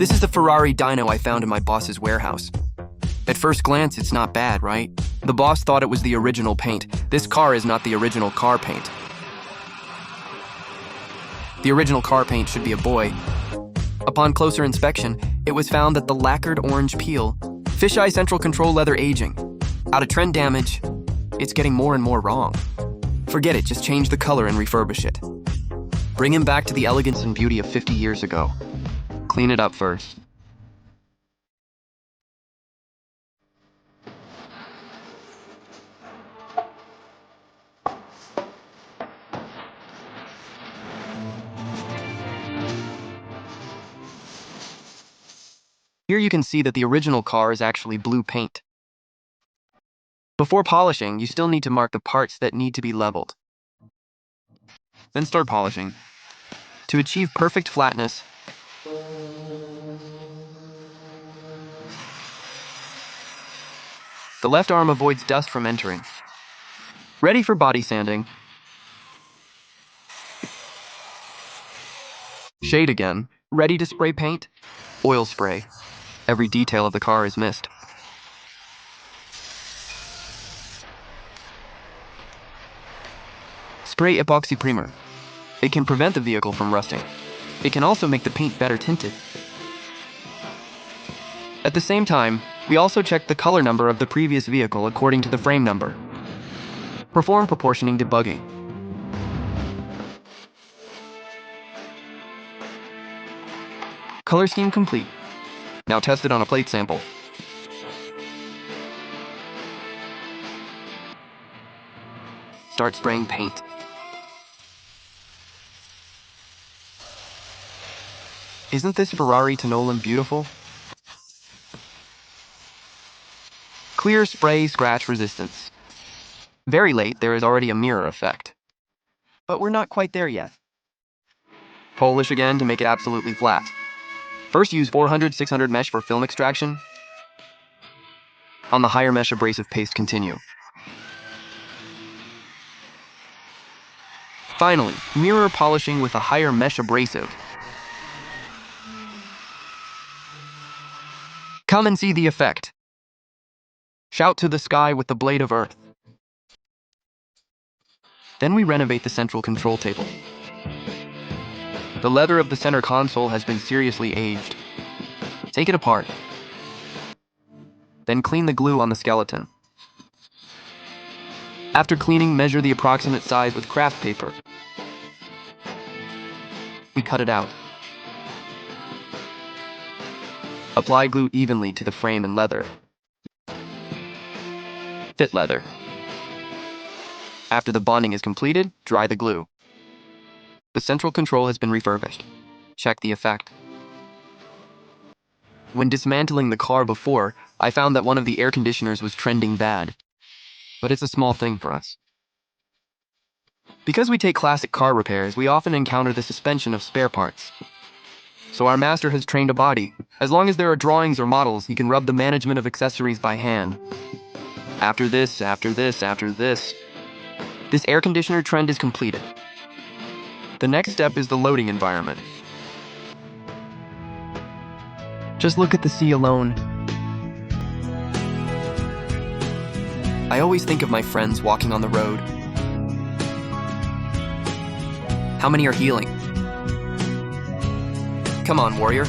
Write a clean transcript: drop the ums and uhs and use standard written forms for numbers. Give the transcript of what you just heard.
This is the Ferrari Dino I found in my boss's warehouse. At first glance, it's not bad, right? The boss thought it was the original paint. This car is not the original car paint. The original car paint should be a boy. Upon closer inspection, it was found that the lacquered orange peel, fisheye central control leather aging. Out of trend damage, it's getting more and more wrong. Forget it, just change the color and refurbish it. Bring him back to the elegance and beauty of 50 years ago. Clean it up first. Here you can see that the original car is actually blue paint. Before polishing, you still need to mark the parts that need to be leveled. Then start polishing. To achieve perfect flatness, the left arm avoids dust from entering. Ready for body sanding. Shade again. Ready to spray paint? Oil spray. Every detail of the car is missed. Spray epoxy primer. It can prevent the vehicle from rusting. It can also make the paint better tinted. At the same time, we also check the color number of the previous vehicle according to the frame number. Perform proportioning debugging. Color scheme complete. Now test it on a plate sample. Start spraying paint. Isn't this Ferrari Dino beautiful? Clear spray scratch resistance. Very late, there is already a mirror effect. But we're not quite there yet. Polish again to make it absolutely flat. First use 400-600 mesh for film extraction. On the higher mesh abrasive paste continue. Finally, mirror polishing with a higher mesh abrasive. Come and see the effect. Shout to the sky with the blade of earth. Then we renovate the central control table. The leather of the center console has been seriously aged. Take it apart. Then clean the glue on the skeleton. After cleaning, measure the approximate size with craft paper. We cut it out. Apply glue evenly to the frame and leather. Fit leather. After the bonding is completed, dry the glue. The central control has been refurbished. Check the effect. When dismantling the car before, I found that one of the air conditioners was trending bad. But it's a small thing for us. Because we take classic car repairs, we often encounter the suspension of spare parts. So our master has trained a body. As long as there are drawings or models, he can rub the management of accessories by hand. After this, this air conditioner trend is completed. The next step is the loading environment. Just look at the sea alone. I always think of my friends walking on the road. How many are healing? Come on, warrior.